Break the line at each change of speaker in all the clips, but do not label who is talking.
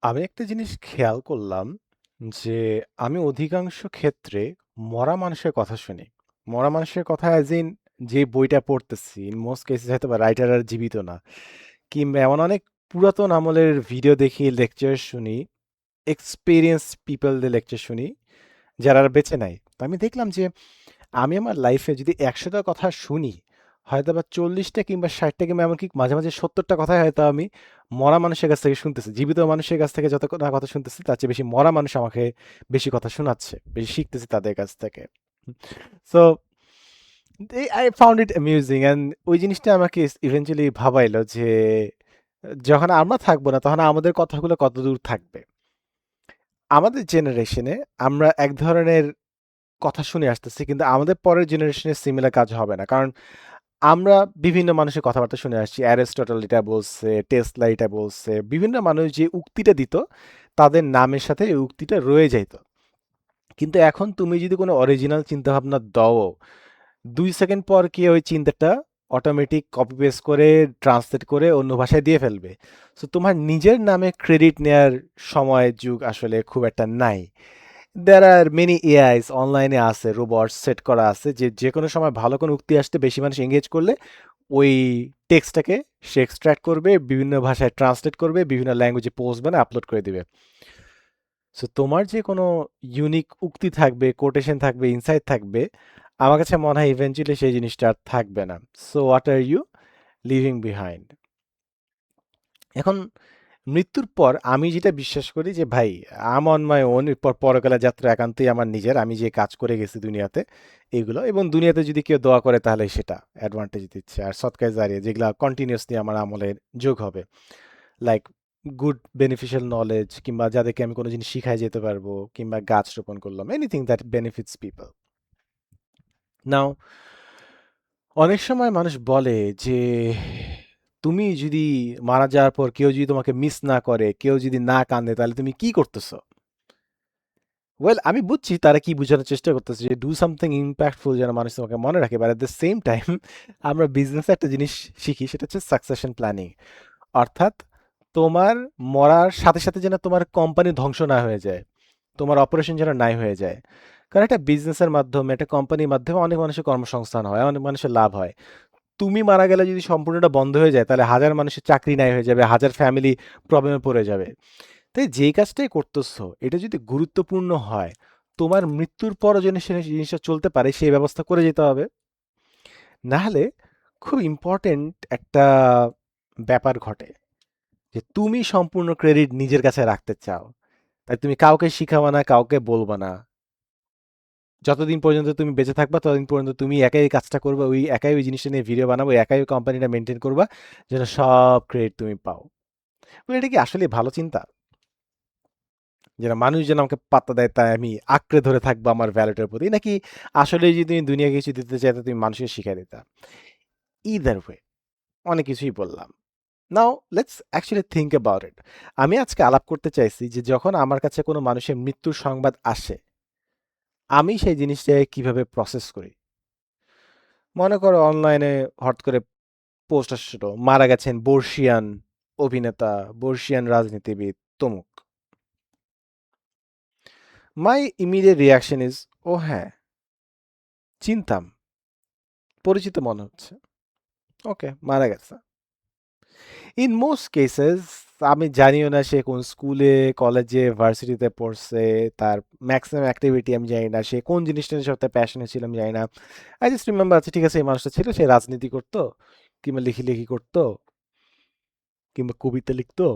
আমি একটা জিনিস খেয়াল করলাম যে আমি অধিকাংশ ক্ষেত্রে মরা মানুষের কথা শুনি। মরা মানুষের কথা অ্যাজ ইন যে বইটা পড়তেছি ইন মোস্ট কেসেস হয়তো বা রাইটার আর জীবিত না, কিংবা এমন অনেক পুরাতন আমলের ভিডিও দেখি, লেকচার শুনি, এক্সপিরিয়েন্স পিপলদের লেকচার শুনি যারা আর বেঁচে নাই। তো আমি দেখলাম যে আমি আমার লাইফে যদি ১০০টা কথা শুনি, হয়তো বা ৪০টা কিংবা ৬০টা কিংবা এমনকি মাঝে মাঝে ৭০টা কথাই হয়তো আমি মরা মানুষের কাছ থেকে শুনতেছি। জীবিত মানুষের কাছ থেকে যত না কথা শুনতেছি, তার চেয়ে বেশি মরা মানুষ আমাকে বেশি কথা শোনাচ্ছে, বেশি শিখতেছি তাদের কাছ থেকে। So I found it amusing, and ওই জিনিসটা আমাকে ইভেনচুয়ালি ভাবাইলো যে যখন আমরা থাকবো না তখন আমাদের কথাগুলো কত দূর থাকবে। আমাদের জেনারেশনে আমরা এক ধরনের কথা শুনে আসতেছি, কিন্তু আমাদের পরের জেনারেশনের সিমিলার কাজ হবে না। কারণ আমরা বিভিন্ন মানুষের কথাবার্তা শুনে আসছি। অ্যারিস্টটল এটা বলছে, টেসলা এটা বলছে। বিভিন্ন মানুষ যে উক্তিটা দিত, তাদের নামের সাথে এই উক্তিটা রয়ে যাইত। কিন্তু এখন তুমি যদি কোনো অরিজিনাল চিন্তাভাবনা দাও, ২ সেকেন্ড পর কি ওই চিন্তাটা অটোমেটিক কপি পেস্ট করে, ট্রান্সলেট করে অন্য ভাষায় দিয়ে ফেলবে। সো তোমার নিজের নামে ক্রেডিট নেয়ার সময় যুগ আসলে খুব একটা নাই। There are many AIs অনলাইনে আছে, রোবট সেট করা আছে যে যেকোনো সময় ভালো কোনো উক্তি আসতে বেশি মানুষ এঙ্গেজ করলে ওই টেক্সটটাকে সে এক্সট্রাক্ট করবে, বিভিন্ন ভাষায় ট্রান্সলেট করবে, বিভিন্ন ল্যাঙ্গুয়েজে পোস্ট বানায় আপলোড করে দিবে। সো তোমার যে কোনো ইউনিক উক্তি থাকবে, কোটেশন থাকবে, ইনসাইট থাকবে, আমার কাছে মনে হয় ইভেন্চুয়ালি সেই জিনিসটা আর থাকবে না। So what are you leaving behind? এখন মৃত্যুর পর আমি যেটা বিশ্বাস করি যে ভাই, আম অন মাই ওন, এরপর পরকালের যাত্রা একান্তই আমার নিজের। আমি যে কাজ করে গেছি দুনিয়াতে এইগুলো, এবং দুনিয়াতে যদি কেউ দোয়া করে তাহলে সেটা অ্যাডভান্টেজ দিচ্ছে। আর সৎকায় জারিয়ে যেগুলো কন্টিনিউসলি আমার আমলের যোগ হবে, লাইক গুড বেনিফিশিয়াল নলেজ, কিংবা যাদেরকে আমি কোনো জিনিস শিখাই যেতে পারবো, কিংবা গাছ রোপণ করলাম, এনিথিং দ্যাট বেনিফিটস পিপল। নাও অনেক সময় মানুষ বলে যে তুমি যদি মারা যাওয়ার পর কেউ যদি তোমাকে মিস না করে, কেউ যদি না কাঁদে, তাহলে তুমি কি করতেছো? ওয়েল, আমি বুঝছি তারা কি বোঝানোর চেষ্টা করতেছে, যে ডু সামথিং ইম্প্যাক্টফুল যেন মানুষ তোমাকে মনে রাখে। But at the same time আমরা বিজনেসে একটা জিনিস শিখি, সেটা হচ্ছে সাকসেশন প্ল্যানিং। অর্থাৎ তোমার মরার সাথে সাথে যেন তোমার কোম্পানি ধ্বংস না হয়ে যায়, তোমার অপারেশন যেন নাই হয়ে যায়। কারণ একটা বিজনেসের মাধ্যমে, একটা কোম্পানির মাধ্যমে অনেক মানুষের কর্মসংস্থান হয়, অনেক মানুষের লাভ হয়। তুমি মারা গেলে যদি সম্পূর্ণটা বন্ধ হয়ে যায়, তাহলে হাজার মানুষের চাকরি নাই হয়ে যাবে, হাজার ফ্যামিলি প্রবলেমে পড়ে যাবে। তাই যেই কাজটাই করতেছো, এটা যদি গুরুত্বপূর্ণ হয়, তোমার মৃত্যুর পরও যেন সে জিনিসটা চলতে পারে, সেই ব্যবস্থা করে যেতে হবে। না হলে খুব ইম্পর্টেন্ট একটা ব্যাপার ঘটে, যে তুমি সম্পূর্ণ ক্রেডিট নিজের কাছে রাখতে চাও, তাই তুমি কাউকে শিখাবা না, কাউকে বলবা না। যতদিন পর্যন্ত তুমি বেঁচে থাকবা ততদিন পর্যন্ত তুমি একাই এই কাজটা করবে, ওই একাই ওই জিনিসটা নিয়ে ভিডিও বানাবো, একাই ওই কোম্পানিটা মেনটেন করবা, যেন সব ক্রেডিট তুমি পাও। এটা কি আসলে ভালো চিন্তা? যেন মানুষ যেন আমাকে পাত্তা দেয়, তাই আমি আঁকড়ে ধরে থাকবো আমার ভ্যালুটার প্রতি, নাকি আসলে যদি তুমি দুনিয়াকে কিছু দিতে চাইতে তুমি মানুষকে শিখাই দিতা? ইদার ওয়ে, অনেক কিছুই বললাম। Now let's actually think about it. আমি আজকে আলাপ করতে চাইছি যে যখন আমার কাছে কোনো মানুষের মৃত্যুর সংবাদ আসে, আমি সেই জিনিসটাকে কিভাবে প্রসেস করি। মনে করো অনলাইনে হঠাৎ করে পোস্ট আসলো, মারা গেছেন বর্ষিয়ান অভিনেতা, বর্ষিয়ান রাজনীতিবিদ তমুক। মাই ইমিডিয়েট রিয়াকশন ইজ, ও হ্যাঁ, চিনতাম, পরিচিত মনে হচ্ছে, ওকে মারা গেছে। ইন মোস্ট কেসেস আমি জানিও না সে কোন স্কুলে, কলেজে, ভার্সিটিতে পড়ছে, তার ম্যাক্সিমাম অ্যাক্টিভিটি আমি জানি না, সে কোন জিনিসটা নিয়ে সবথেকে প্যাশনেট ছিল আমি জানি না। আই জাস্ট রিমেম্বার, আচ্ছা ঠিক আছে এই মানুষটা ছিল, সে রাজনীতি করতো, কিংবা লিখি করতো, কিংবা কবিতা লিখতো।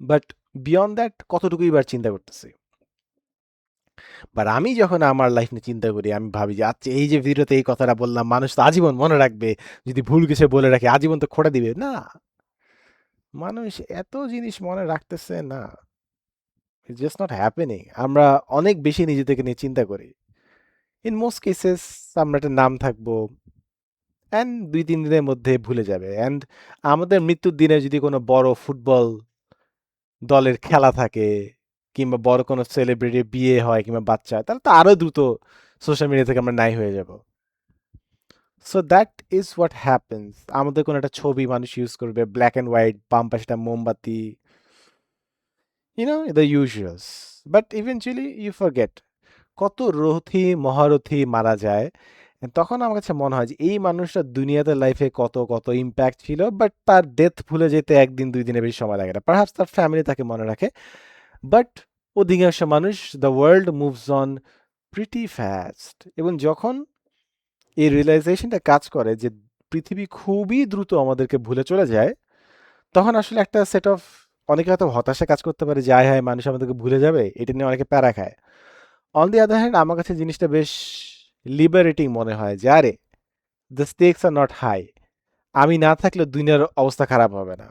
বাট বিয়ন্ড দ্যাট কতটুকুই বার চিন্তা করতেছি। বাট আমি যখন আমার লাইফ নিয়ে চিন্তা করি, আমি ভাবি যে আচ্ছা এই যে ভিডিওতে এই কথাটা বললাম, মানুষ তো আজীবন মনে রাখবে, যদি ভুল কিছু বলে রাখে আজীবন তো খোঁড়া দিবে না। মানুষ এত জিনিস মনে রাখতেছে না, ইটস জাস্ট নট হ্যাপেনিং। আমরা অনেক বেশি নিজেদেরকে নিয়ে চিন্তা করি। ইন মোস্ট কেসেস আমরা একটা নাম থাকবো, অ্যান্ড ২-৩ দিনের মধ্যে ভুলে যাবে। অ্যান্ড আমাদের মৃত্যুর দিনে যদি কোনো বড় ফুটবল দলের খেলা থাকে, কিংবা বড় কোনো সেলিব্রিটির বিয়ে হয়, কিংবা বাচ্চা হয়, তাহলে তো আরো দ্রুত সোশ্যাল মিডিয়া থেকে আমরা নাই হয়ে যাব। So that is what happens. আমাদের কোনো একটা ছবি মানুষ ইউজ করবে, ব্ল্যাক অ্যান্ড হোয়াইট, বাম পাশে একটা মোমবাতি, the usuals. But eventually you forget কত রথী মহারথী মারা যায়। তখন আমার কাছে মনে হয় যে এই মানুষটা দুনিয়াতে লাইফে কত কত ইম্প্যাক্ট ছিল, বাট তার ডেথ ভুলে যেতে একদিন দুই দিনের বেশি সময় লাগে না। পারহাপস তার ফ্যামিলি তাকে মনে রাখে, বাট অধিকাংশ মানুষ, the world moves on pretty fast. এবং যখন এই রিয়েলাইজেশনটা কাজ করে যে পৃথিবী খুবই দ্রুত আমাদেরকে ভুলে চলে যায়, তখন আসলে একটা সেট অফ, অনেকে হয়তো হতাশা কাজ করতে পারে যে আয় হায় মানুষ আমাদেরকে ভুলে যাবে, এটা নিয়ে অনেকে প্যারা খায়। অন দি আদার হ্যান্ড আমার কাছে জিনিসটা বেশ লিবারেটিং মনে হয় যে আরে, the stakes are not high. আমি না থাকলে দুনিয়ার অবস্থা খারাপ হবে না,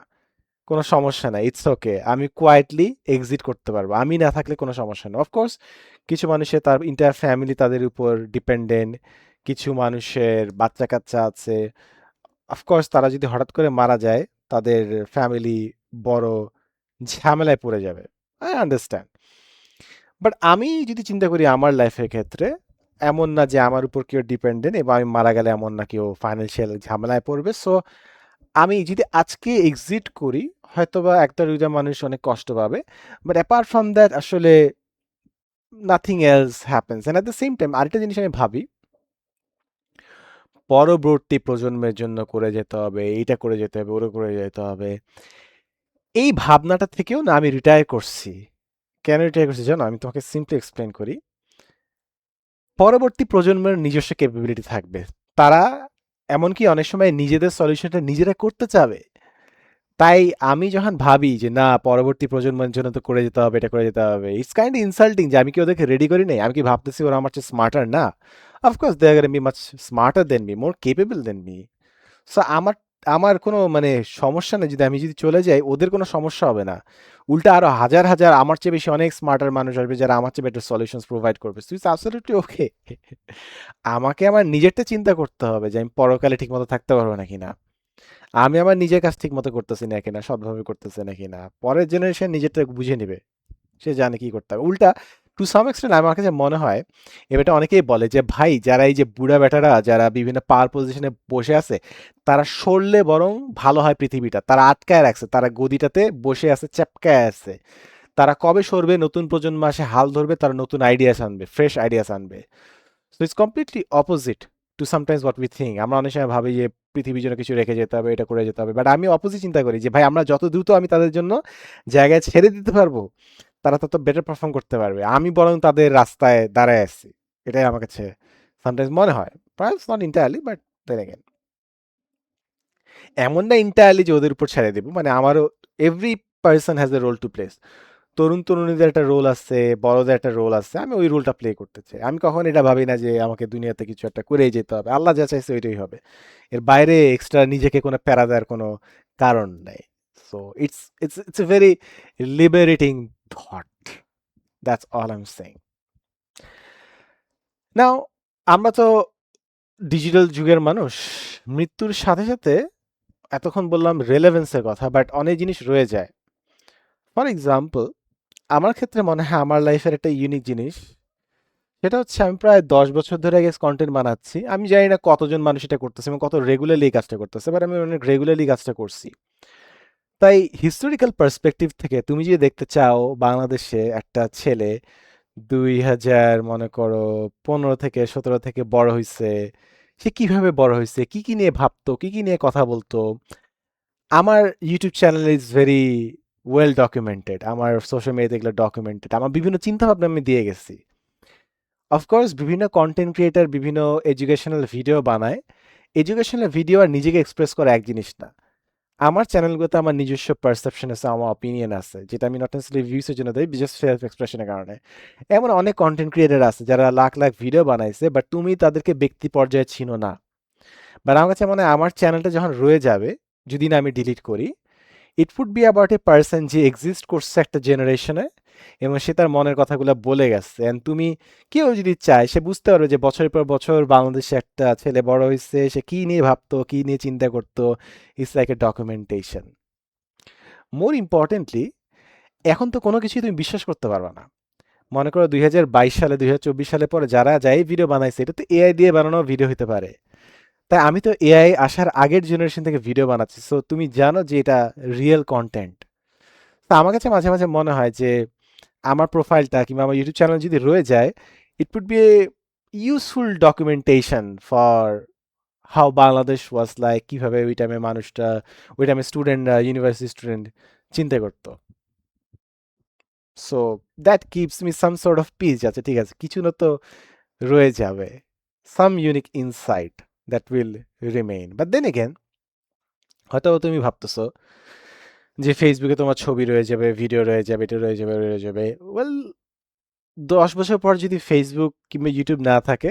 কোনো সমস্যা নাই, ইটস ওকে, আমি কোয়াইটলি এক্সিট করতে পারবো, আমি না থাকলে কোনো সমস্যা নেই। অফকোর্স কিছু মানুষের তার ইন্টায়ার ফ্যামিলি তাদের উপর ডিপেন্ডেন্ট, কিছু মানুষের বাচ্চা কাচ্চা আছে, অফকোর্স তারা যদি হঠাৎ করে মারা যায় তাদের ফ্যামিলি বড় ঝামেলায় পড়ে যাবে, আই আন্ডারস্ট্যান্ড। বাট আমি যদি চিন্তা করি আমার লাইফের ক্ষেত্রে, এমন না যে আমার উপর কেউ ডিপেন্ডেন্ট এবং আমি মারা গেলে এমন না কেউ ফাইন্যান্সিয়াল ঝামেলায় পড়বে। সো আমি যদি আজকে এক্সিট করি, হয়তোবা একটা দুইটা মানুষ অনেক কষ্ট পাবে, বাট অ্যাপার্ট ফ্রম দ্যাট আসলে nothing else happens. And at the same time আরেকটা জিনিস আমি ভাবি, পরবর্তী প্রজন্মের জন্য করে যেতে হবে, এইটা করে যেতে হবে, ওটা করে যেতে হবে, এই ভাবনাটা থেকেও না আমি রিটায়ার করছি। কেন রিটায়ার করছি জানো? আমি তোমাকে সিম্পলি এক্সপ্লেন করি। পরবর্তী প্রজন্মের নিজস্ব ক্যাপাবিলিটি থাকবে, তারা এমনকি অনেক সময় নিজেদের সলিউশনটা নিজেরা করতে চাবে। তাই আমি যখন ভাবি যে না পরবর্তী প্রজন্মের জন্য তো করে যেতে হবে, এটা করে যেতে হবে, ইটস কাইন্ড ইনসাল্টিং যে আমি কি ওদেরকে রেডি করি নাই। আমি কি ভাবতেছি ওরা আমার চেয়ে স্মার্টার না? Of course they are be much smarter than me, more capable than me. So আমার আমার কোনো মানে সমস্যা নেই যদি আমি যদি চলে যাই, ওদের কোনো সমস্যা হবে না। উল্টা আরো হাজার হাজার আমার চেয়ে বেশি অনেক স্মার্টার মানুষ আসবে যারা আমার চেয়ে বেটার সলিউশনস প্রোভাইড করবে। সো ইটস অ্যাবসলিউটলি ওকে। আমাকে আমার নিজেরটা চিন্তা করতে হবে যে আমি পরকালে ঠিক মতো থাকতে পারবো নাকি না, আমি আমার নিজের কাজ ঠিক মতো করতেছি না কিনা, সৎভাবে করতেছে নাকি না, পরের জেনারেশন নিজেরটা বুঝে নিবে, সে জানে কি করতে হবে। উল্টা টু সাম এক্সটেন্ট আমার কাছে মনে হয়, এটা অনেকেই বলে যে ভাই যারা এই যে বুড়া বেটারা যারা বিভিন্ন পাওয়ার পজিশনে বসে আছে, তারা সরলে বরং ভালো হয় পৃথিবীটা, তারা আটকায় রাখছে, তারা গদিটাতে বসে আছে, চ্যাপকায় আছে, তারা কবে সরবে, নতুন প্রজন্ম আসে হাল ধরবে, তারা নতুন আইডিয়াস আনবে, ফ্রেশ আইডিয়াস আনবে। So it's completely opposite to sometimes what we think. আমরা অনেক সময় ভাবি যে পৃথিবীর জন্য কিছু রেখে যেতে হবে, এটা করে যেতে হবে, বাট আমি অপোজিট চিন্তা করি যে ভাই আমরা যত দ্রুত আমি তাদের জন্য জায়গায় ছেড়ে দিতে পারবো, তারা তত বেটার পারফর্ম করতে পারবে। আমি বরং তাদের রাস্তায় দাঁড়ায় আছি, এটাই আমার কাছে সামটাইমস মনে হয়। Perhaps not entirely, but then again এমন না ইন্টায়ারলি যে ওদের উপর ছেড়ে দেবো। মানে আমারও every person has a role to play. তরুণ তরুণীদের একটা রোল আছে, বড়দের একটা রোল আছে, আমি ওই রোলটা প্লে করতে চাই। আমি কখন এটা ভাবি না যে আমাকে দুনিয়াতে কিছু একটা করেই যেতে হবে, আল্লাহ যা চাইছে ওইটাই হবে, এর বাইরে এক্সট্রা নিজেকে কোনো প্যারা দেওয়ার কোনো কারণ নেই। So it's a very liberating thought, that's all I am saying. Now আমরা তো ডিজিটাল যুগের মানুষ, মৃত্যুর সাথে সাথে এতক্ষণ বললাম রেলেভেন্সের কথা, বাট অনেক জিনিস রয়ে যায়। ফর এক্সাম্পল, আমার ক্ষেত্রে মনে হয় আমার লাইফের একটা ইউনিক জিনিস, সেটা হচ্ছে আমি প্রায় 10 বছর ধরে গেছে কন্টেন্ট বানাচ্ছি। আমি জানি না কতজন মানুষ এটা করতেছে এবং কত রেগুলারলি এই কাজটা করতেছে, বাট আমি অনেক রেগুলারলি কাজটা করছি। তাই হিস্টোরিক্যাল পার্সপেক্টিভ থেকে তুমি যদি দেখতে চাও বাংলাদেশে একটা ছেলে 2000 মনে করো 15 থেকে 17 থেকে বড় হয়েছে, সে কিভাবে বড় হয়েছে, কি কি নিয়ে ভাবতো, কি কি নিয়ে কথা বলতো, আমার YouTube channel is very well documented, আমার সোশ্যাল মিডিয়াতে এগুলো ডকুমেন্টেড, আমার বিভিন্ন চিন্তা ভাবনা আমি দিয়ে গেছি। অফকোর্স বিভিন্ন কন্টেন্ট ক্রিয়েটার বিভিন্ন এডুকেশনাল ভিডিও বানায়, এডুকেশনাল ভিডিও আর নিজেকে এক্সপ্রেস করা এক জিনিস না। আমার চ্যানেলগুলোতে আমার নিজস্ব পারসেপশন আছে, আমার অপিনিয়ন আছে, যেটা আমি নট নেসেসারিলি ভিউসের জন্য দেই, জাস্ট সেলফ এক্সপ্রেশনের কারণে। এমন অনেক কন্টেন্ট ক্রিয়েটার আছে যারা লাখ লাখ ভিডিও বানাইছে, বাট তুমি তাদেরকে ব্যক্তি পর্যায়ে চিনো না। বাট আমার কাছে মনে হয় আমার চ্যানেলটা যখন রয়ে যাবে, যদি না আমি ডিলিট করি, it would be about a person যে এক্সিস্ট করছে একটা জেনারেশনে এবং সে তার মনের কথাগুলো বলে গেছে। অ্যান্ড তুমি, কেউ যদি চায় সে বুঝতে পারবে যে বছরের পর বছর বাংলাদেশে একটা ছেলে বড় হয়েছে, সে কি নিয়ে ভাবতো, কি নিয়ে চিন্তা করতো, it's like a documentation. More importantly, এখন তো কোনো কিছুই তুমি বিশ্বাস করতে পারবে না। মনে করো 2022 সালে 2024 সালে পরে যারা যাই ভিডিও বানাইছে, এটা তো এআই দিয়ে বানানো ভিডিও হতে পারে। তাই আমি তো এআই আসার আগের জেনারেশন থেকে ভিডিও বানাচ্ছি, সো তুমি জানো যে এটা রিয়েল কন্টেন্ট। তা আমার কাছে মাঝে মাঝে মনে হয় যে আমার প্রোফাইলটা কিংবা আমার ইউটিউব চ্যানেল যদি রয়ে যায়, it would be a useful documentation for how Bangladesh was like, কিভাবে ওই টাইমে মানুষটা, ওই টাইমে স্টুডেন্টরা, ইউনিভার্সিটি স্টুডেন্ট চিন্তা করতো। So that keeps me some sort of peace. আচ্ছা ঠিক আছে, কিছু না তো রয়ে যাবে, some unique insight that will remain. But then again, হয়তো তুমি ভাবতেছো যে ফেসবুকে তোমার ছবি রয়ে যাবে, ভিডিও রয়ে যাবে, এটা রয়ে যাবে, রয়ে যাবে। ওয়েল, 10 বছর পর যদি ফেসবুক কিংবা ইউটিউব না থাকে,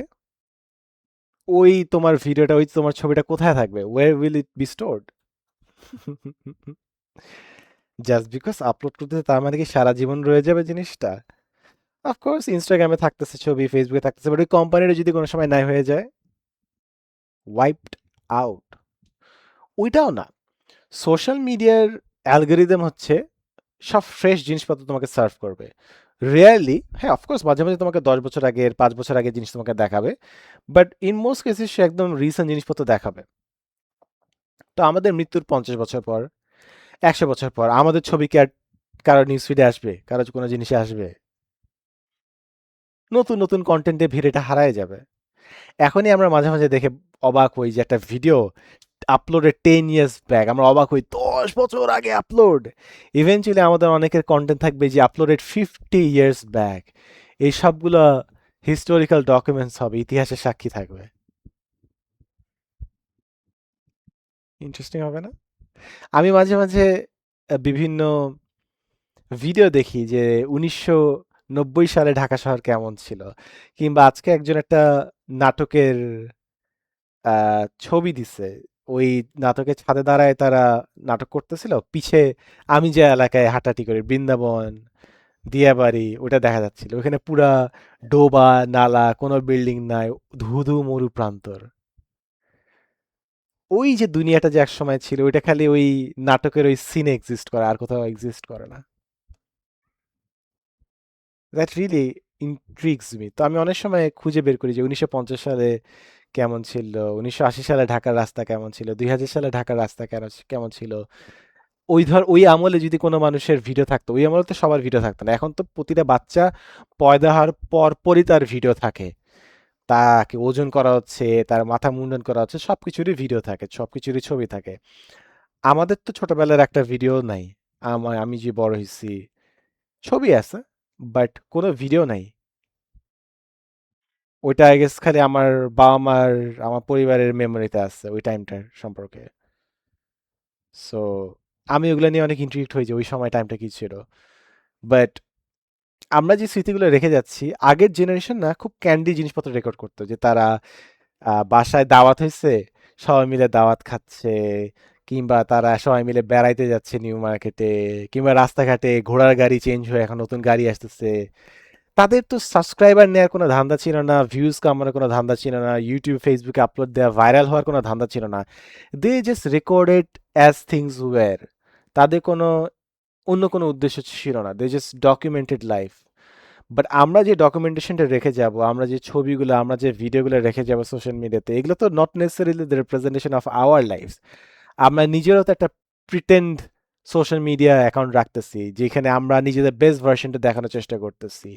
ওই তোমার ভিডিওটা, ওই তোমার ছবিটা কোথায় থাকবে? Where will it be stored? Just because upload করতেছে তার মানে কি সারা জীবন রয়ে যাবে জিনিসটা? অফকোর্স ইনস্টাগ্রামে থাকতেছে ছবি, ফেসবুকে থাকতেছে, বাট ওই কোম্পানির যদি কোনো সময় নাই হয়ে যায়, ওয়াইপড আউট। ওইটাও না, সোশ্যাল মিডিয়ার অ্যালগোরিদম হচ্ছে সব ফ্রেশ জিনিসপত্র তোমাকে সার্ভ করবে। রেয়ারলি, হ্যাঁ অফকোর্স মাঝে মাঝে তোমাকে 10 বছর আগের, 5 বছর আগের জিনিস তোমাকে দেখাবে, বাট ইন মোস্ট কেসেস সে একদম রিসেন্ট জিনিসপত্র দেখাবে। তো আমাদের মৃত্যুর 50 বছর পর, 100 বছর পর আমাদের ছবি কি আর কারো নিউজ ফিডে আসবে, কারো কোনো জিনিসে আসবে? নতুন নতুন কন্টেন্টে ভিড় এটা হারায় যাবে। এখনই আমরা মাঝে মাঝে দেখে অবাক হই যে একটা ভিডিও আপলোডেড 10 years ব্যাক, আমরা অবাক হই 10 বছর আগে আপলোড। ইভেনচুয়ালি আমাদের অনেকের কন্টেন্ট থাকবে যে আপলোডেড 50 years ব্যাক। এই সবগুলো হিস্টোরিক্যাল ডকুমেন্টস হবে, ইতিহাসের সাক্ষী থাকবে। ইন্টারেস্টিং হবে না? আমি মাঝে মাঝে বিভিন্ন ভিডিও দেখি যে 1990 সালে ঢাকা শহর কেমন ছিল, কিংবা আজকে একজন একটা নাটকের ছবি দিছে। ওই নাটকের ছাদে দাঁড়ায় তারা নাটক করতেছিল, পিছে আমি যে এলাকায় হাঁটাহাঁটি করি, বৃন্দাবন, দিয়াবাড়ি, ওটা দেখা যাচ্ছিল। ওখানে পুরা ডোবা, নালা, কোনো বিল্ডিং নাই, ধুধু মরু প্রান্তর। ওই যে দুনিয়াটা যে একসময় ছিল, ওইটা খালি ওই নাটকের ওই সিনে এক্সিস্ট করে, আর কোথাও এক্সিস্ট করে না। That really intrigues me. তো আমি অনেক সময় খুঁজে বের করি যে 1950 সালে কেমন ছিল, 1980 সালে ঢাকার রাস্তা কেমন ছিল, 2000 সালে ঢাকার রাস্তা কেমন ছিল। ওই আমলে যদি কোনো মানুষের ভিডিও থাকতো, ওই আমলে তো সবার ভিডিও থাকতো না, এখন তো প্রতিটা বাচ্চা পয়দা হওয়ার পর পরই তার ভিডিও থাকে। তাকে ওজন করা হচ্ছে, তার মাথা মুন্ডন করা হচ্ছে, সবকিছুরই ভিডিও থাকে, সবকিছুরই ছবি থাকে। আমাদের তো ছোটবেলার একটা ভিডিও নাই। আমি যে বড় হয়েছি, ছবি আছে বাট কোনো ভিডিও নাই। ওইটা আই গেস খালি আমার বাবা মার, আমার পরিবারের মেমোরিতে আছে ওই টাইমটার সম্পর্কে। সো আমি ওগুলো নিয়ে অনেক ইন্ট্রিগড হই যে ওই সময় টাইমটা কি ছিল। বাট আমরা যে স্মৃতিগুলো রেখে যাচ্ছি, আগের জেনারেশন না খুব ক্যান্ডি জিনিসপত্র রেকর্ড করতো, যে তারা বাসায় দাওয়াত হয়েছে, সবাই মিলে দাওয়াত খাচ্ছে, কিংবা তারা সবাই মিলে বেড়াইতে যাচ্ছে নিউ মার্কেটে, কিংবা রাস্তাঘাটে ঘোড়ার গাড়ি চেঞ্জ হয়ে এখন নতুন গাড়ি আসতেছে। তাদের তো সাবস্ক্রাইবার নেওয়ার কোনো ধান্দা ছিল না, ভিউজ কামানোর কোনো ধান্দা ছিল না, ইউটিউব ফেসবুকে আপলোড দেওয়া, ভাইরাল হওয়ার কোনো ধান্দা ছিল না। They just recorded as things were. তাদের কোনো অন্য কোনো উদ্দেশ্য ছিল না, they just documented life. But আমরা যে ডকুমেন্টেশনটা রেখে যাব, আমরা যে ছবিগুলো, আমরা যে ভিডিওগুলো রেখে যাব সোশ্যাল মিডিয়াতে, এগুলো তো not necessarily the representation of our life. আমরা নিজেরও তো একটা প্রিটেন্ড সোশ্যাল মিডিয়া অ্যাকাউন্ট রাখতেছি, যেখানে আমরা নিজেদের বেস্ট ভার্সনটা দেখানোর চেষ্টা করতেছি।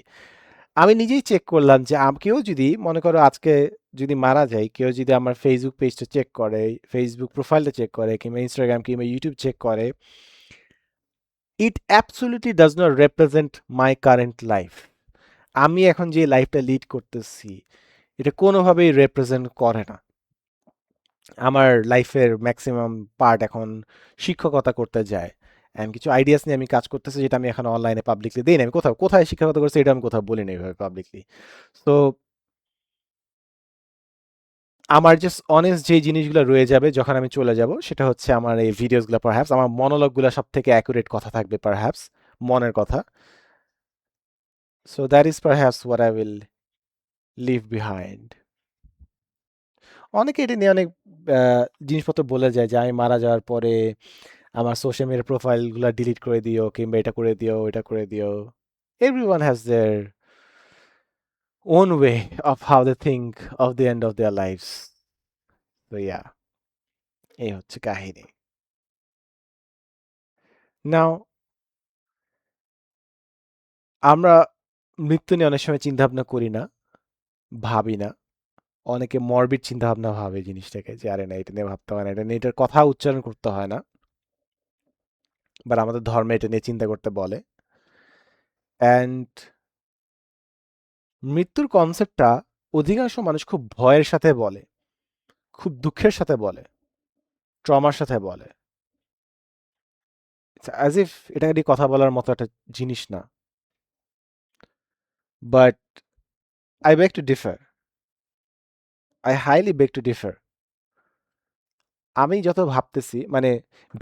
আমি নিজেই চেক করলাম যে কেউ যদি মনে করো আজকে যদি মারা যায়, কেউ যদি আমার ফেসবুক পেজটা চেক করে, ফেসবুক প্রোফাইলটা চেক করে, কিংবা ইনস্টাগ্রাম কিংবা ইউটিউব চেক করে, it absolutely does not represent my current life. আমি এখন যে লাইফটা লিড করতেছি, এটা কোনোভাবেই রিপ্রেজেন্ট করে না। আমার লাইফের ম্যাক্সিমাম পার্ট এখন শিক্ষকতা করতে যায়, অ্যান্ড কিছু আইডিয়াস নিয়ে আমি কাজ করতেছি, যেটা আমি এখন অনলাইনে পাবলিকলি দিই না। আমি কোথাও কোথায় শিক্ষকতা করছি এটা আমি কোথাও বলি না এইভাবে পাবলিকলি। তো আমার জাস্ট অনেস্ট যে জিনিসগুলো রয়ে যাবে যখন আমি চলে যাব, সেটা হচ্ছে আমার এই ভিডিওসগুলো, পারহ্যাপস আমার মনোলগগুলো সব থেকে অ্যাকুরেট কথা থাকবে, পারহ্যাপস মনের কথা। So that is perhaps what I will leave behind. অনেকে এটা নিয়ে অনেক জিনিসপত্র বলে যায় যে আমি মারা যাওয়ার পরে আমার সোশ্যাল মিডিয়া প্রোফাইলগুলো ডিলিট করে দিও, কিংবা এটা করে দিও, এটা করে দিও। Everyone has their own way of how they think of the end of their lifes. তো ইয়া, এই হচ্ছে কাহিনী। নাও, আমরা মৃত্যু নিয়ে অনেক সময় চিন্তা ভাবনা করি না, ভাবি না। অনেকে মরবিড চিন্তা ভাবনা ভাবে জিনিসটাকে, যে আরে না, এটা নিয়ে ভাবতে হয় না, এটা নিয়ে এটার কথা উচ্চারণ করতে হয় না। বাট আমাদের ধর্মে এটা নিয়ে চিন্তা করতে বলে। অ্যান্ড মৃত্যুর কনসেপ্টটা অধিকাংশ মানুষ খুব ভয়ের সাথে বলে, খুব দুঃখের সাথে বলে, ট্রমার সাথে বলে, অ্যাজ ইফ এটা নিয়ে কথা বলার মতো একটা জিনিস না। But I beg two differ, I highly beg two differ. আমি যত ভাবতেছি, মানে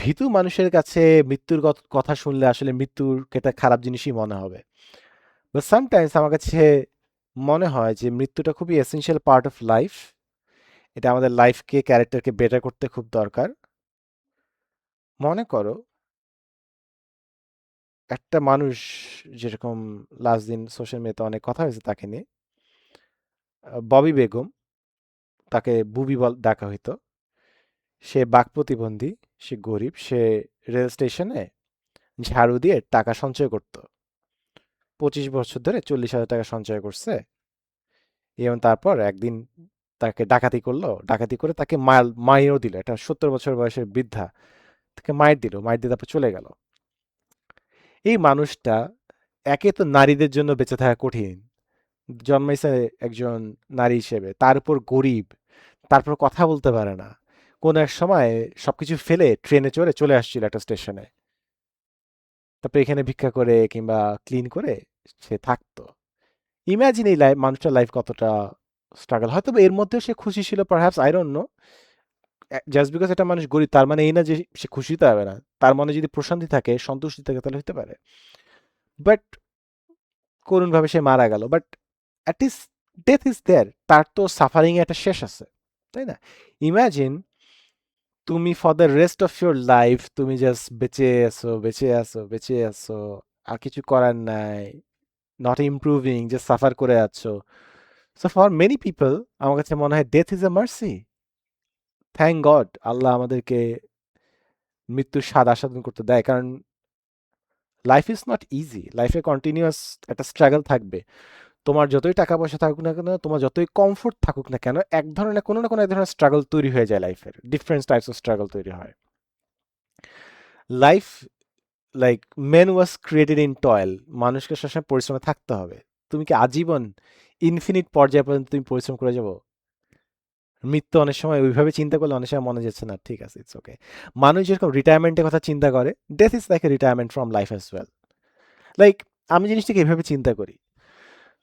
ভীতু মানুষের কাছে মৃত্যুর কথা শুনলে আসলে মৃত্যুর একটা খারাপ জিনিসই মনে হবে। বাট সামটাইমস আমার কাছে মনে হয় যে মৃত্যুটা খুবই এসেনশিয়াল পার্ট অফ লাইফ। এটা আমাদের লাইফকে, ক্যারেক্টারকে বেটার করতে খুব দরকার। মনে করো একটা মানুষ, যেরকম লাস্ট দিন সোশ্যাল মিডিয়াতে অনেক কথা হয়েছে তাকে নিয়ে, ববি বেগম, তাকে বুবি ডাকা হইতো। সে বাক প্রতিবন্ধী, সে গরিব, সে রেল স্টেশনে ঝাড়ু দিয়ে টাকা সঞ্চয় করত। 25 বছর ধরে 40,000 টাকা সঞ্চয় করছে। এবং তারপর একদিন তাকে ডাকাতি করলো, ডাকাতি করে তাকে মাইরও দিল। এটা 70 বছর বয়সের বৃদ্ধা, তাকে মাইর দিল, মাইর দিয়ে তারপর চলে গেল। এই মানুষটা, একে তো নারীদের জন্য বেঁচে থাকা কঠিন, জন্মাইছে একজন নারী হিসেবে, তার উপর গরিব, তারপর কথা বলতে পারে না। কোন এক সময় সবকিছু ফেলে ট্রেনে চড়ে চলে আসছিল একটা স্টেশনে, তারপর এখানে ভিক্ষা করে কিংবা ক্লিন করে সে থাকতো। ইমাজিন এই লাইফ, মানুষটার লাইফ কতটা স্ট্রাগল। হয়তো বা এর মধ্যেও সে খুশি ছিল, perhaps, I don't know. Just because একটা মানুষ গরিব তার মানে এই না যে সে খুশি হতে হবে না। তার মনে যদি প্রশান্তি থাকে, সন্তুষ্টি থাকে, তাহলে হতে পারে। বাট করুণভাবে সে মারা গেল। But at least death is there, তার তো সাফারিং এ একটা শেষ আছে, তাই না? ইমাজিন তুমি for the rest of your life তুমি জাস্ট বেঁচে আছো, বেঁচে আছো, বেঁচে আছো, আর কিছু করার নাই, নট ইমপ্রুভিং, জাস্ট সাফার করে আছো। সো ফর মেনি পিপল, আমার কাছে মনে হয় death is a mercy. Thank God Allah আমাদেরকে মৃত্যুর স্বাদ আস্বাদন করতে দেয়, কারণ লাইফ ইজ নট ইজি। লাইফে কন্টিনিউয়াস একটা স্ট্রাগল থাকবে। তোমার যতই টাকা পয়সা থাকুক না কেন, তোমার যতই কমফোর্ট থাকুক না কেন, এক ধরনের কোনো না কোনো এক ধরনের স্ট্রাগল তৈরি হয়ে যায় লাইফের। ডিফারেন্ট টাইপস অফ স্ট্রাগল তৈরি হয়। Life, like men was created in toil. মানুষকে সবসময় পরিশ্রমে থাকতে হবে। তুমি কি আজীবন ইনফিনিট পর্যায় পর্যন্ত তুমি পরিশ্রম করে যাবো? মৃত্যু অনেক সময় ওইভাবে চিন্তা করলে অনেক সময় মনে যাচ্ছে না, ঠিক আছে, ইটস ওকে। মানুষ যেরকম রিটায়ারমেন্টের কথা চিন্তা করে, death is like a retirement from life as well. Like আমি জিনিসটাকে এভাবে চিন্তা করি।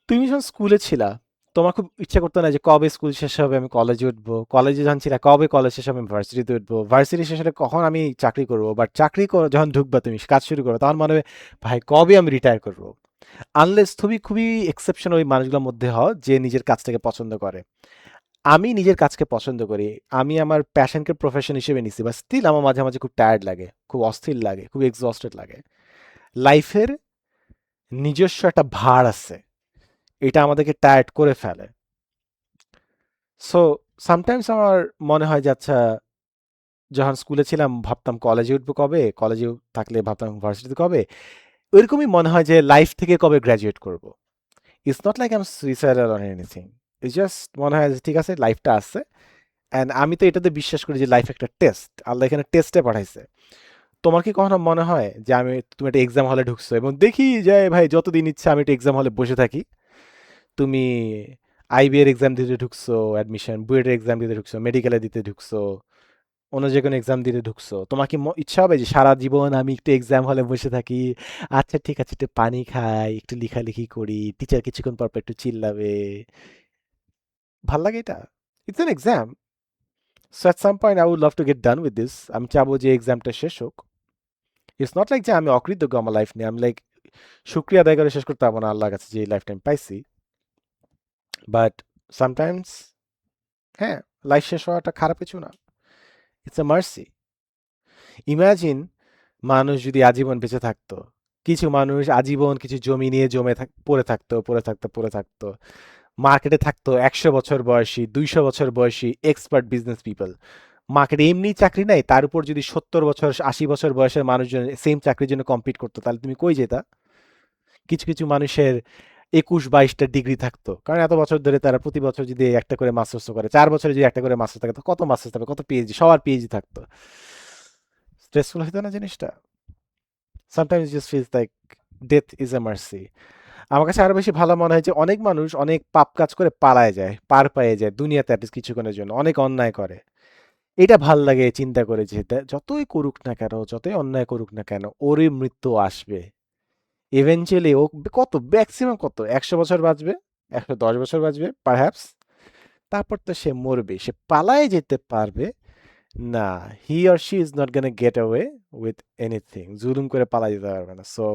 তুমি যখন স্কুলে ছিলা, তোমার খুব ইচ্ছা করতো না যে কবে স্কুল শেষ হবে, আমি কলেজে উঠবো? কলেজে যখন ছিলা, কবে কলেজ শেষ হবে, আমি ভার্সিটিতে উঠবো? ভার্সিটি শেষ হলে কখন আমি চাকরি করবো? বাট চাকরি যখন ঢুকবা, তুমি কাজ শুরু করো, তখন মনে হবে ভাই কবে আমি রিটায়ার করবো? আনলেস তুমি খুবই এক্সেপশন ওই মানুষগুলোর মধ্যে হও যে নিজের কাজটাকে পছন্দ করে। আমি নিজের কাজকে পছন্দ করি। আমি আমার প্যাশনকে প্রফেশন হিসেবে নিছি, বা স্টিল আমার মাঝে মাঝে খুব টায়ার্ড লাগে, খুব অস্থির লাগে, খুব এক্সস্টেড লাগে। লাইফের নিজস্ব একটা ভার আছে, এটা আমাদেরকে টায়ার্ড করে ফেলে। সো সামটাইমস আমার মনে হয় যে আচ্ছা, যখন স্কুলে ছিলাম ভাবতাম কলেজে উঠবো কবে, কলেজে থাকলে ভাবতাম ভার্সিটিতে কবে। ওইরকমই মনে হয় যে লাইফ থেকে কবে গ্র্যাজুয়েট করব। It's not like I am suicidal or anything. It's just মনে হয় যে ঠিক আছে, লাইফটা আছে। অ্যান্ড আমি তো এটাতে বিশ্বাস করি যে লাইফ একটা টেস্ট, আল্লাহ এখানে টেস্টে পাঠাইছে। তোমার কি কখনো মনে হয় যে তুমি একটা এক্সাম হলে ঢুকছো এবং দেখি যে ভাই যতদিন ইচ্ছা আমি একটা এক্সাম হলে বসে থাকি? তুমি আইবি এর এক্সাম দিতে ঢুকছো, অ্যাডমিশন বুয়েটের এক্সাম দিতে ঢুকছো, মেডিকেলে দিতে ঢুকছো, অন্য যে কোনো এক্সাম দিতে ঢুকছো, তোমার কি ইচ্ছা হবে যে সারা জীবন আমি একটু এক্সাম হলে বসে থাকি? আচ্ছা ঠিক আছে, একটু পানি খাই, একটু লেখালেখি করি, টিচার কিছুক্ষণ পর পর একটু চিল্লাবে, ভাল লাগে এটা? It's an exam. So at some point I would love to get done with this. আমি চাবো যে এক্সামটা শেষ হোক। ইটস নট লাইক যে আমি অকৃতজ্ঞ আমার লাইফ নিয়ে, আমি লাইক শুক্রিয়া আদায় করে শেষ করতে পারবো না আল্লাহর কাছে যে এই লাইফ টাইম পাইছি। বাট সামটাইমস, হ্যাঁ, লাইফ শেষ হওয়াটা খারাপ কিছু না। It's a mercy. ইমাজিন মানুষ যদি আজীবন বেঁচে থাকতো। কিছু মানুষ আজীবন কিছু জমি নিয়ে পড়ে থাকতো, পড়ে থাকতো, পড়ে থাকতো। মার্কেটে থাকতো 100 বছর বয়সী, 200 বছর বয়সী এক্সপার্ট বিজনেস পিপল। মার্কেটে এমনি চাকরি নাই, তার উপর যদি 70 বছর 80 বছর বয়সের মানুষজন সেম চাকরির জন্য কম্পিট করতো, তাহলে তুমি কই যেতা? কিছু কিছু মানুষের 21-22টা ডিগ্রি থাকতো, কারণ এত বছর ধরে তারা প্রতি বছর যদি একটা করে মাস্টার্স করে, 4 বছরে যদি একটা করে মাস্টার্স থাকে, তো কত মাস্টার্স থাকবে, কত পিএইচডি, সবার পিএইচডি থাকতো। স্ট্রেসফুল হতো না জিনিসটা? Sometimes just feels like death is a mercy. আমার কাছে আরো বেশি ভালো মনে হয় যে অনেক মানুষ অনেক পাপ কাজ করে পালায় যায়, পার পেয়ে যায় দুনিয়াতে অ্যাটলিস্ট কিছুক্ষণের জন্য, অনেক অন্যায় করে। এটা ভাল লাগে চিন্তা করে যে যতই করুক না কেন, যতই অন্যায় করুক না কেন, ওরই মৃত্যু আসবে ইভেনচুয়ালি। ও কত ম্যাক্সিমাম কত 100 বছর বাঁচবে, 110 বছর বাঁচবে পারহ্যাপস। তারপর তো সে মরবে, সে পালায় যেতে পারবে না। He or she is not gonna gate away with anything, জুলুম করে পালা যেতে পারবে না। সো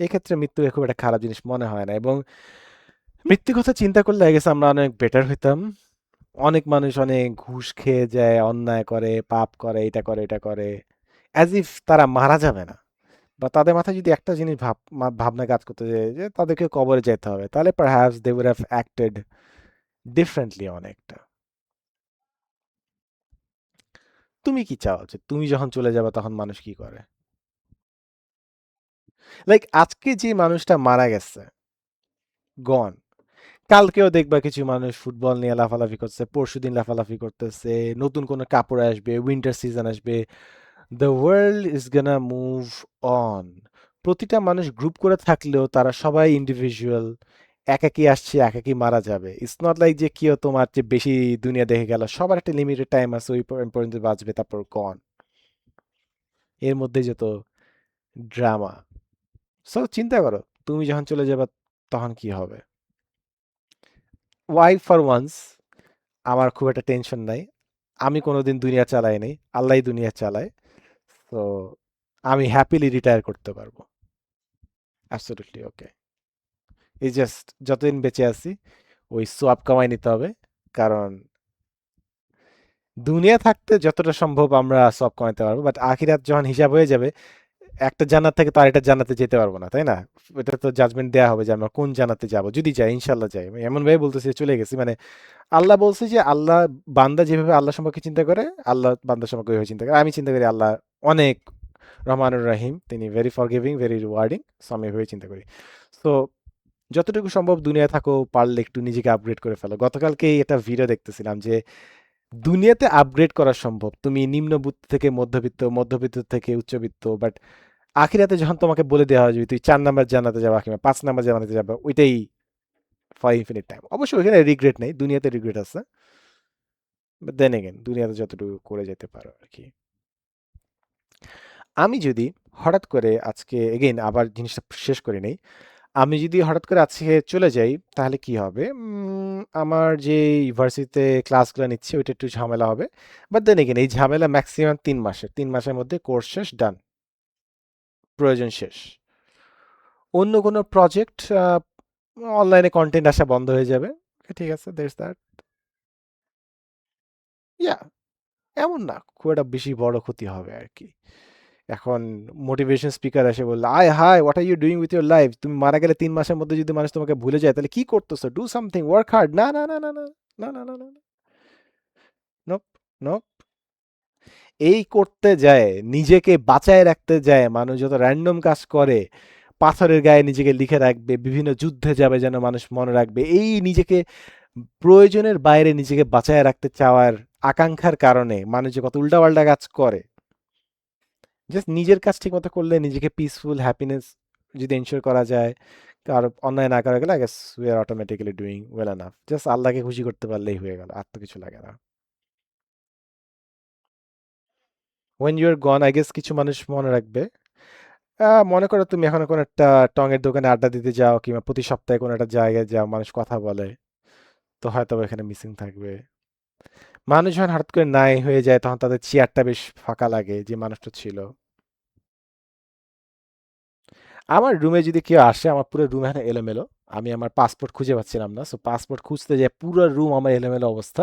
এক্ষেত্রে মৃত্যু খুব একটা খারাপ জিনিস মনে হয় না। এবং মৃত্যুর কথা চিন্তা করলে আই গেস আমরা অনেক বেটার হইতাম। অনেক মানুষ অনেক ঘুষ খেয়ে যায়, অন্যায় করে, পাপ করে, এটা করে, এটা করে, অ্যাজ ইফ তারা মারা যাবে না। বা তাদের মাথায় যদি একটা জিনিস ভাবনা কাজ করতে যায় যে তাদেরকে কবরে যেতে হবে, তাহলে perhaps they would have acted differently অনেকটা। তুমি কি চাও যে তুমি যখন চলে যাবে তখন মানুষ কি করে? লাইক আজকে যে মানুষটা মারা গেছে, গন, কালকেও দেখবা কিছু মানুষ ফুটবল নিয়ে লাফালাফি করছে, পরশুদিন লাফালাফি করতেছে, নতুন কোনো কাপড় আসবে, উইন্টার সিজন আসবে, the world is gonna move on. প্রতিটা মানুষ গ্রুপ করে থাকলেও তারা সবাই ইন্ডিভিজুয়াল, একাকি আসছে একাকি মারা যাবে। ইটস নট লাইক যে কেউ তোমার চেয়ে বেশি দুনিয়া দেখে গেল, সবার একটা লিমিটেড টাইম আছে, ওই পর্যন্ত বাঁচবে, তারপর গন। এর মধ্যে যত ড্রামা। সো চিন্তা করো, তুমি যখন চলে যাবে তখন কি হবে। ওয়াই ফর ওয়ান্স আমার খুব একটা টেনশন নাই। আমি কোনোদিন দুনিয়া চালাই নাই, আল্লাহই দুনিয়া চালায়। তো আমি হ্যাপিলি রিটায়ার করতে পারবো। অ্যাবসলিউটলি ওকে। এই জাস্ট যতদিন বেঁচে আছি ওই সোয়াব কামাই নিতে হবে। কারণ দুনিয়া থাকতে যতটা সম্ভব আমরা সব কামাইতে পারবো, বাট আখিরাত যখন হিসাব হয়ে যাবে, একটা জান্নাত থেকে তো আরেকটা জান্নাতে যেতে পারবো না, তাই না? এটা তো জাজমেন্ট দেওয়া হবে যে আমরা কোন জান্নাতে যাব, যদি যাই ইনশাল্লাহ যাই। আমি এমন ভাবে বলতেছি যে চলে গেছি, মানে আল্লাহ বলছে যে আল্লাহ, বান্দা যেভাবে আল্লাহ সম্পর্কে চিন্তা করে, আল্লাহ বান্দা সম্পর্কে ওইভাবে চিন্তা করে। আমি চিন্তা করি আল্লাহ অনেক রহমানুর রাহিম, তিনি very forgiving, very rewarding. So আমি এভাবে চিন্তা করি। সো যতটুকু সম্ভব দুনিয়ায় থাকো, পারলে একটু নিজেকে আপগ্রেড করে ফেলো। গতকালকেই এটা ভিডিও দেখতেছিলাম যে দুনিয়াতে আপগ্রেড করা সম্ভব, তুমি নিম্নবিত্ত থেকে মধ্যবিত্ত, মধ্যবিত্ত থেকে উচ্চবিত্ত, বাট আখিরাতে যখন তোমাকে বলে দেওয়া হয় যে তুই 4 নাম্বার জান্নাতে যাবা কিংবা 5 নাম্বার জান্নাতে যাবা, ওইটাই ফর ইনফিনিট টাইম। অবশ্যই ওইখানে রিগ্রেট নেই, দুনিয়াতে রিগ্রেট আছে, বাট দেন এগেন দুনিয়াতে যতটুকু করে যেতে পারো আর কি। আমি যদি হঠাৎ করে আজকে এগেইন আবার জিনিসটা শেষ করে নেই, আমি যদি হঠাৎ করে আজকে চলে যাই তাহলে কি হবে? আমার যে ইউনিভার্সিটিতে ক্লাসগুলো নিচ্ছি ওইটা একটু ঝামেলা হবে। বাট দেন এগেইন এই ঝামেলা ম্যাক্সিমাম 3 মাসের, 3 মাসের মধ্যে কোর্স শেষ, ডান, প্রয়োজন শেষ। অন্য কোনো প্রজেক্ট, অনলাইনে কন্টেন্ট আসা বন্ধ হয়ে যাবে। ঠিক আছে, দ্যাটস দ্যাট। ইয়া, এমন না খুব একটা বেশি বড় ক্ষতি হবে আর কি। এখন মোটিভেশন স্পিকার এসে বললো, আয় hi, what are you doing with your life? তুমি মারা গেলে 3 মাসের মধ্যে যদি মানুষ তোমাকে ভুলে যায়, তাহলে কি করতেছো? Do something, work hard. না না না না না না না না না, নোপ, নোপ। এই করতে যায়, নিজেকে বাঁচায় রাখতে যায় মানুষ যত র্যান্ডম কাজ করে। পাথরের গায়ে নিজেকে লিখে রাখবে, বিভিন্ন যুদ্ধে যাবে যেন মানুষ মনে রাখবে, এই নিজেকে প্রয়োজনের বাইরে নিজেকে বাঁচায় রাখতে চাওয়ার আকাঙ্ক্ষার কারণে মানুষ যে কত উল্টাপাল্টা কাজ করে। জাস্ট নিজের কাজ ঠিক মতো করলে, নিজেকে পিসফুল হ্যাপিনেস যদি এনশিওর করা যায়, আর অন্যায় না করা গেলে, I guess we are automatically doing well enough. Just আল্লাহকে খুশি করতে পারলেই হয়ে গেল, আর তো কিছু লাগে না। When you are gone, I guess কিছু মানুষ মনে রাখবে। মনে করো তুমি এখন কোনো একটা টঙের দোকানে আড্ডা দিতে যাও, কিংবা প্রতি সপ্তাহে কোনো একটা জায়গায় যাও, মানুষ কথা বলে, তো হয়তো এখানে মিসিং থাকবে। মানুষ যখন হঠাৎ করে নাই হয়ে যায়, তখন তাদের চেয়ারটা বেশ ফাঁকা লাগে, যে মানুষটা ছিল। আমার রুমে যদি কেউ আসে, আমার পুরো রুম এখন এলোমেলো। আমি আমার পাসপোর্ট খুঁজে পাচ্ছিলাম না, সো পাসপোর্ট খুঁজতে যাই, পুরো রুম আমার এলোমেলো অবস্থা।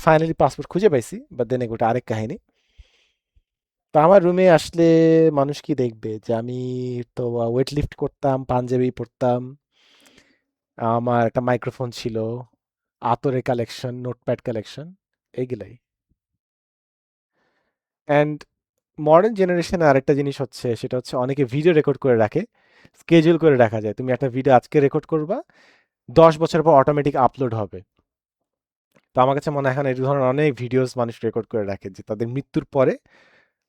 ফাইনালি পাসপোর্ট খুঁজে পাইছি, বাট দেন ওটা আরেক কাহিনী। তো আমার রুমে আসলে মানুষ কি দেখবে, যে আমি তো ওয়েট লিফট করতাম, পাঞ্জাবি পরতাম, আমার একটা মাইক্রোফোন ছিল, আতরের কালেকশন, নোটপ্যাড কালেকশন, এইগুলাই। অ্যান্ড মডার্ন জেনারেশনে আরেকটা জিনিস হচ্ছে, সেটা হচ্ছে অনেকে ভিডিও রেকর্ড করে রাখে, স্কেজুল করে রাখা যায়। তুমি একটা ভিডিও আজকে রেকর্ড করবা, 10 বছর পর অটোমেটিক আপলোড হবে। তো আমার কাছে মনে হয় এখন এই ধরনের অনেক ভিডিওস মানুষ রেকর্ড করে রাখে, যে তাদের মৃত্যুর পরে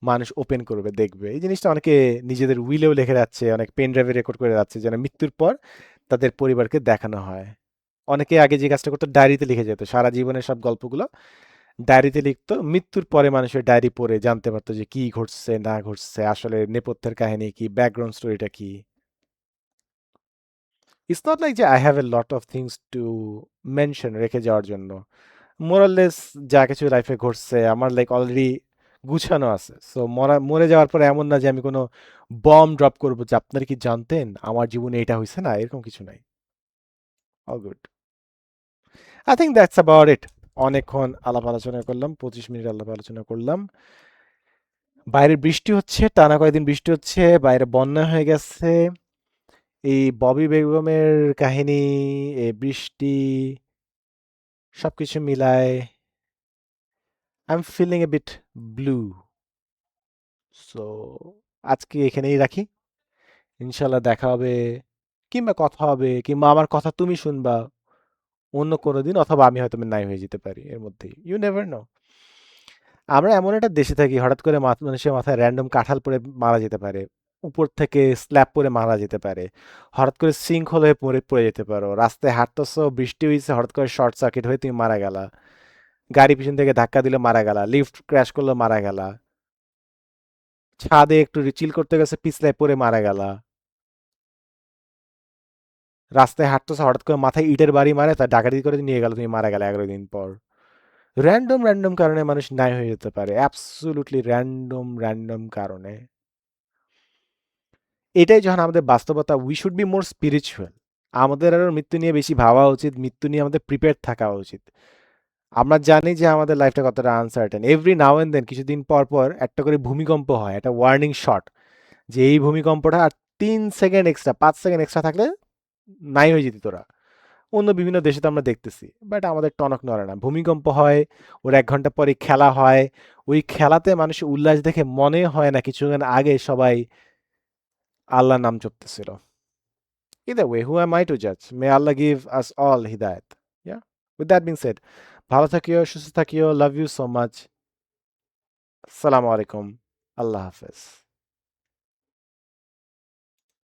মানুষ ওপেন করবে, দেখবে। এই জিনিসটা অনেকে নিজেদের উইলেও লিখে যাচ্ছে, অনেক পেন ড্রাইভে রেকর্ড করে যাচ্ছে, যেন মৃত্যুর পর তাদের পরিবারকে দেখানো হয়। অনেকে আগে যে কাজটা করতো, ডায়েরিতে লিখে যেত সারা জীবনের সব গল্পগুলো, ডায়েরিতে লিখতো। মৃত্যুর পরে মানুষের ডায়েরি পড়ে জানতে পারতো যে কি ঘটছে না ঘটছে, আসলে নেপথ্যের কাহিনী কি, ব্যাকগ্রাউন্ড স্টোরিটা কি। ইটস নট লাইক যে I have a lot of things to mention রেখে যাওয়ার জন্য। মোরাললেস যা কিছু লাইফে ঘটছে আমার লাইক অলরেডি গুছানো আছে। সো মরে যাওয়ার পরে এমন না যে আমি কোনো বম ড্রপ করবো যে আপনারা কি জানতেন আমার জীবনে এটা হয়েছে, না, এরকম কিছু নাই। All good. I think that's about it. অনেকক্ষণ আলাপ আলোচনা করলাম, 25 মিনিট আলাপ আলোচনা করলাম। বাইরে বৃষ্টি হচ্ছে, টানা কয়েকদিন বৃষ্টি হচ্ছে, বাইরে বন্যা হয়ে গেছে। এই ববি বেগমের কাহিনী, এই বৃষ্টি, সবকিছু মিলায় I am feeling a bit blue. So আজকে এখানেই রাখি। ইনশাল্লাহ দেখা হবে, কিংবা কথা হবে, কিংবা আমার কথা তুমি শুনবা অন্য কোনো দিন, অথবা আমি হয়তো নাই হয়ে যেতে পারি এর মধ্যেই, ইউ নেভার নো। আমরা এমন একটা দেশে থাকি, হঠাৎ করে মানুষের মাথায় র্যান্ডম কাঁঠাল পড়ে মারা যেতে পারে, উপর থেকে স্ল্যাব পরে মারা যেতে পারে, হঠাৎ করে সিঙ্কহোল হয়ে পড়ে পড়ে যেতে পারো, রাস্তায় হাঁটতেছো, বৃষ্টি হয়েছে, হঠাৎ করে শর্ট সার্কিট হয়ে তুমি মারা গেলা, গাড়ি পিছন থেকে ধাক্কা দিলে মারা গেলা, লিফট ক্র্যাশ করলে মারা গেলা, ছাদে একটু চিল করতে গেছে পিছলায় পড়ে মারা গেলা, রাস্তায় হাঁটতেছো, হঠাৎ করে মাথায় ইটের বাড়ি মারে, তা ডাকাতি করে নিয়ে গেল, তুমি মারা গেলে 11 দিন পর। র্যান্ডম র্যান্ডম কারণে মানুষ নাই হয়ে যেতে পারে, অ্যাবসোলুটলি র্যান্ডম র্যান্ডম কারণে। এটাই যখন আমাদের বাস্তবতা, we should be more spiritual. আমাদের আরও মৃত্যু নিয়ে বেশি ভাবা উচিত, মৃত্যু নিয়ে আমাদের প্রিপেয়ার থাকা উচিত। আমরা জানি যে আমাদের লাইফটা কতটা uncertain, every now and then কিছুদিন পর পর একটা করে ভূমিকম্প হয়, একটা ওয়ার্নিং শট, যে এই ভূমিকম্পটা আর 3 সেকেন্ড এক্সট্রা, 5 সেকেন্ড এক্সট্রা থাকলে নাই হয়ে যেত তোরা। অন্য বিভিন্ন দেশে তো আমরা দেখতেছি, বাট আমাদের টনক নড়ে না। ভূমিকম্প হয়, ওর 1 ঘন্টা পরে খেলা হয়, ওই খেলাতে মানুষের উল্লাস দেখে মনে হয় না কিছুক্ষণ আগে সবাই আল্লাহর নাম জপতেছিল। Either way, who am I to judge? May Allah give us all hidayat. Yeah. With that being said, ভালো থাকিও, সুস্থ থাকিও, লাভ ইউ সো মাচ। আসসালামু আলাইকুম। আল্লাহ হাফেজ।